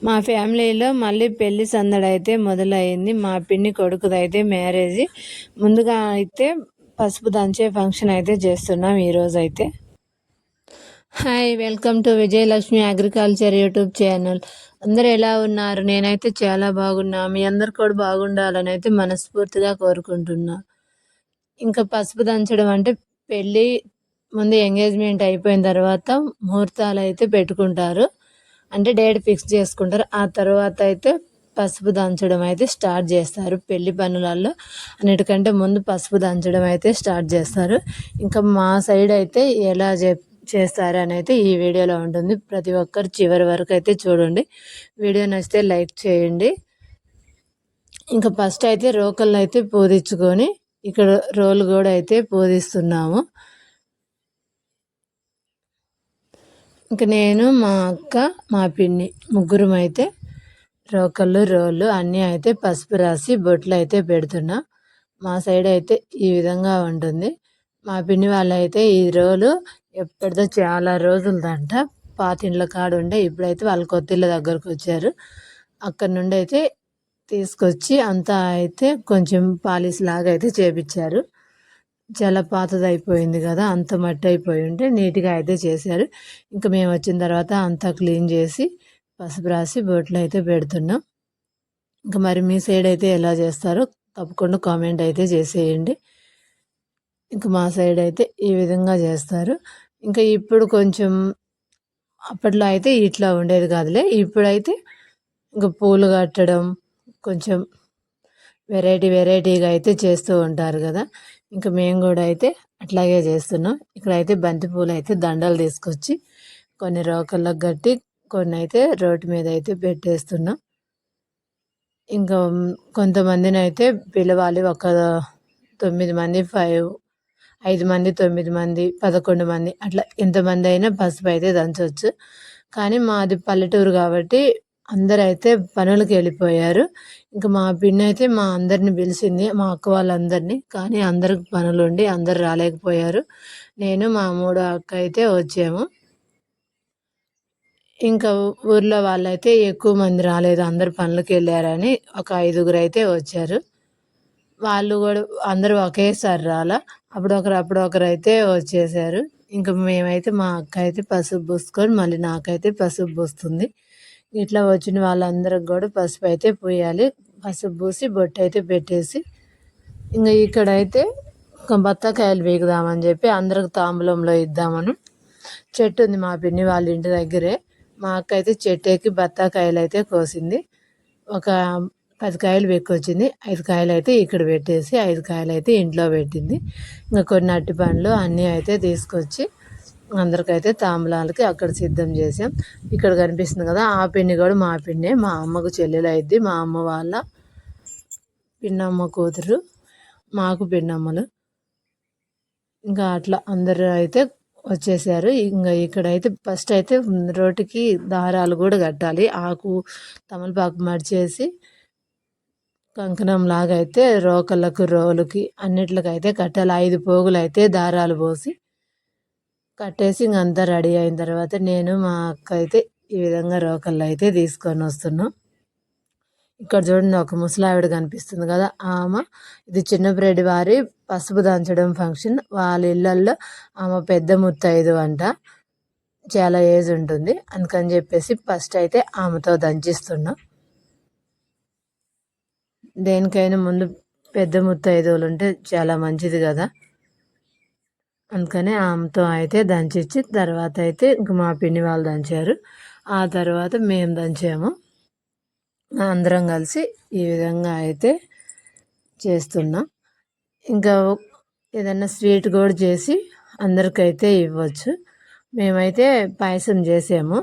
మా ఫ్యామిలీలో మళ్ళీ పెళ్లి సందడి అయితే మొదలైంది. మా పిన్ని కొడుకుదైతే మ్యారేజ్. ముందుగా అయితే పసుపు దంచే ఫంక్షన్ అయితే చేస్తున్నాం ఈరోజు అయితే. Hi, welcome to Vijayalakshmi agriculture YouTube channel. అందరూ ఎలా ఉన్నారు? నేనైతే చాలా బాగున్నా. మీ అందరు కూడా బాగుండాలని అయితే మనస్ఫూర్తిగా కోరుకుంటున్నా. ఇంకా పసుపు దంచడం అంటే పెళ్ళి ముందు ఎంగేజ్మెంట్ అయిపోయిన తర్వాత ముహూర్తాలు అయితే పెట్టుకుంటారు, అంటే డేట్ ఫిక్స్ చేసుకుంటారు. ఆ తర్వాత అయితే పసుపు దంచడం అయితే స్టార్ట్ చేస్తారు. పెళ్లి పనులలో అన్నిటికంటే ముందు పసుపు దంచడం అయితే స్టార్ట్ చేస్తారు. ఇంకా మా సైడ్ అయితే ఎలా చేస్తారు అని అయితే ఈ వీడియోలో ఉంటుంది. ప్రతి ఒక్కరు చివరి వరకు అయితే చూడండి. వీడియో నచ్చితే లైక్ చేయండి. ఇంకా ఫస్ట్ అయితే రోకళ్ళు అయితే పూదించుకొని ఇక్కడ రోలు కూడా అయితే పూదిస్తున్నాము. ఇంకా నేను, మా అక్క, మా పిన్ని ముగ్గురం అయితే రోకళ్ళు రోళ్ళు అన్నీ అయితే పసుపు రాసి బొట్లు అయితే పెడుతున్నా. మా సైడ్ అయితే ఈ విధంగా ఉంటుంది. మా పిన్ని వాళ్ళు అయితే ఈ రోలు ఎప్పటిదో చాలా రోజులదంట, పాతిండ్ల కాడు ఉండే. ఇప్పుడైతే వాళ్ళ కొత్తిళ్ళ దగ్గరకు వచ్చారు. అక్కడ నుండి అయితే తీసుకొచ్చి అంతా అయితే కొంచెం పాలిష్ లాగా అయితే చేపించారు. చాలా పాతది అయిపోయింది కదా, అంత మట్టి అయిపోయి ఉంటే నీట్గా అయితే చేశారు. ఇంకా మేము వచ్చిన తర్వాత అంతా క్లీన్ చేసి పసుపు రాసి బొట్లు అయితే పెడుతున్నాం. ఇంకా మరి మీ సైడ్ అయితే ఎలా చేస్తారో తప్పకుండా కామెంట్ అయితే చేసేయండి. ఇంకా మా సైడ్ అయితే ఈ విధంగా చేస్తారు. ఇంకా ఇప్పుడు కొంచెం అప్పట్లో అయితే ఇట్లా ఉండేది కాదులే. ఇప్పుడైతే ఇంకా పూలు కట్టడం కొంచెం వెరైటీగా అయితే చేస్తూ ఉంటారు కదా. ఇంకా మేము కూడా అయితే అట్లాగే చేస్తున్నాం. ఇక్కడైతే బంతి పూలు అయితే దండలు తీసుకొచ్చి కొన్ని రోకళ్ళకు కట్టి కొన్ని అయితే రోడ్డు మీద అయితే పెట్టేస్తున్నాం. ఇంకా కొంతమందిని అయితే పిలవాలి, ఒక 9 మంది, 5 మంది, 9 మంది, 11 మంది అట్లా ఎంతమంది అయినా పసుపు అయితే దంచవచ్చు. కానీ మాది పల్లెటూరు కాబట్టి అందరూ అయితే పనులకు వెళ్ళిపోయారు. ఇంకా మా పిన్ని అయితే మా అందరిని పిలిచింది, మా అక్క వాళ్ళందరినీ. కానీ అందరికి పనులు ఉండి అందరు రాలేకపోయారు. నేను, మా మూడో అక్క అయితే వచ్చాము. ఇంకా ఊర్లో వాళ్ళైతే ఎక్కువ మంది రాలేదు, అందరు పనులకు వెళ్ళారని ఒక 5గురు అయితే వచ్చారు. వాళ్ళు కూడా అందరూ ఒకేసారి రాలా, అప్పుడొకరు అయితే వచ్చేసారు. ఇంకా మేమైతే మా అక్క అయితే పసుపు పూసుకొని మళ్ళీ నాకైతే పసుపు పూస్తుంది. ఇట్లా వచ్చిన వాళ్ళందరికి కూడా పసుపు అయితే పూయాలి. పసుపు పూసి బొట్టు అయితే పెట్టేసి ఇంకా ఇక్కడైతే బత్తాకాయలు పీకుదామని చెప్పి అందరికి తాంబూలంలో ఇద్దామని చెట్టు ఉంది మా పిన్ని వాళ్ళ ఇంటి దగ్గరే. మా అక్క అయితే చెట్టు ఎక్కి బత్తాకాయలు అయితే కోసింది. ఒక 10 కాయలు పెక్కొచ్చింది. 5 కాయలు అయితే ఇక్కడ పెట్టేసి 5 కాయలు అయితే ఇంట్లో పెట్టింది. ఇంకా కొన్ని అరటి పండ్లు అన్నీ అయితే తీసుకొచ్చి అందరికైతే తాంబూలాలకి అక్కడ సిద్ధం చేసాం. ఇక్కడ కనిపిస్తుంది కదా, ఆ పిన్ని కూడా మా పిన్నే, మా అమ్మకు చెల్లెలు అయింది. మా అమ్మ వాళ్ళ పిన్నమ్మ కూతురు, మాకు పిన్నమ్మలు. ఇంకా అట్లా అందరూ అయితే వచ్చేసారు. ఇంకా ఇక్కడైతే ఫస్ట్ అయితే రోటికి దారాలు కూడా కట్టాలి. ఆకు తమలపాకు మడిచేసి కంకణం లాగా అయితే రోకళ్ళకు రోలుకి అన్నిట్లకైతే కట్టాలి. 5 పోగులు అయితే దారాలు పోసి కట్టేసి ఇంక అంతా రెడీ అయిన తర్వాత నేను, మా అక్క అయితే ఈ విధంగా రోకళ్ళు అయితే తీసుకొని వస్తున్నాం. ఇక్కడ చూడండి, ఒక ముసలావిడ కనిపిస్తుంది కదా, ఆమె ఇది చిన్నబ్రెడ్డి వారి పసుపు దంచడం ఫంక్షన్. వాళ్ళ ఇళ్ళల్లో ఆమె పెద్ద ముత్తైదు అంట, చాలా ఏజ్ ఉంటుంది. అందుకని చెప్పేసి ఫస్ట్ అయితే ఆమెతో దంచిస్తున్నాం. దేనికైనా ముందు పెద్ద ముత్తైదువులు ఉంటే చాలా మంచిది కదా, అందుకని ఆమెతో అయితే దంచిచ్చి తర్వాత అయితే ఇంక మా పిన్ని వాళ్ళు దంచారు. ఆ తర్వాత మేము దంచాము. అందరం కలిసి ఈ విధంగా అయితే చేస్తున్నాం. ఇంకా ఏదన్నా స్వీట్ కూడా చేసి అందరికైతే ఇవ్వచ్చు. మేమైతే పాయసం చేసాము,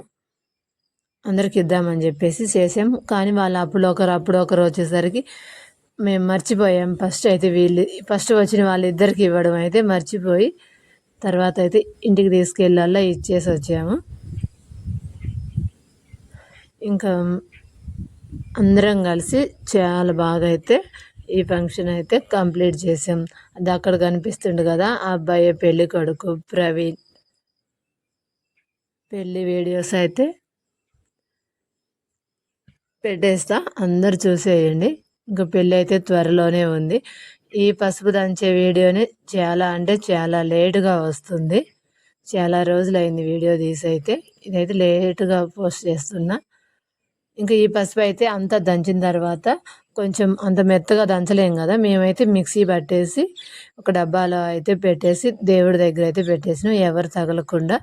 అందరికి ఇద్దామని చెప్పేసి చేసాము. కానీ వాళ్ళు అప్పుడొకరు వచ్చేసరికి మేము మర్చిపోయాం. ఫస్ట్ వచ్చిన వాళ్ళిద్దరికి ఇవ్వడం అయితే మర్చిపోయి తర్వాత అయితే ఇంటికి తీసుకెళ్ళాలా ఇచ్చేసి వచ్చాము. ఇంకా అందరం కలిసి చాలా బాగా అయితే ఈ ఫంక్షన్ అయితే కంప్లీట్ చేసాం. అది అక్కడ కనిపిస్తుండు కదా, ఆ అబ్బాయి పెళ్ళి కొడుకు ప్రవీణ్. పెళ్ళి వీడియోస్ అయితే పెట్టేస్తా, అందరు చూసేయండి. ఇంకా పెళ్ళి అయితే త్వరలోనే ఉంది. ఈ పసుపు దంచే వీడియోని చాలా అంటే చాలా లేటుగా వస్తుంది. చాలా రోజులైంది వీడియో తీసైతే. ఇదైతే లేటుగా పోస్ట్ చేస్తున్నా. ఇంకా ఈ పసుపు అయితే అంతా దంచిన తర్వాత కొంచెం అంత మెత్తగా దంచలేం కదా, మేమైతే మిక్సీ పట్టేసి ఒక డబ్బాలో అయితే పెట్టేసి దేవుడి దగ్గర అయితే పెట్టేసినాం, ఎవరు తగలకుండా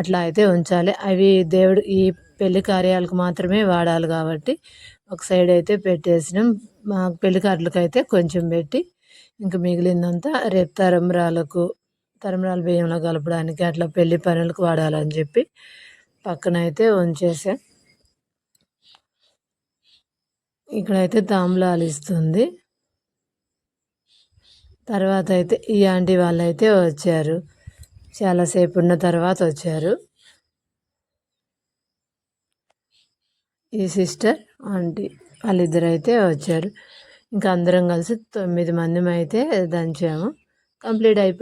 అట్లా అయితే ఉంచాలి. అవి దేవుడు ఈ పెళ్లి కార్యాలకు మాత్రమే వాడాలి కాబట్టి ఒక సైడ్ అయితే పెట్టేసినాం. మా పెళ్లి కార్డులకు అయితే కొంచెం పెట్టి ఇంకా మిగిలిందంతా రేపు తరంబ్రాల బియ్యంలో కలపడానికి అట్లా పెళ్లి పనులకు వాడాలని చెప్పి పక్కనైతే ఉంచేసాం. ఇక్కడైతే తాంబూలాలు ఇస్తుంది. తర్వాత అయితే ఈ ఆంటీ వాళ్ళైతే వచ్చారు, చాలాసేపు ఉన్న తర్వాత వచ్చారు. ఈ సిస్టర్ ఆంటీ వాళ్ళిద్దరు అయితే వచ్చారు. ఇంకా అందరం కలిసి 9 మంది అయితే దంచాము. కంప్లీట్ అయిపోయి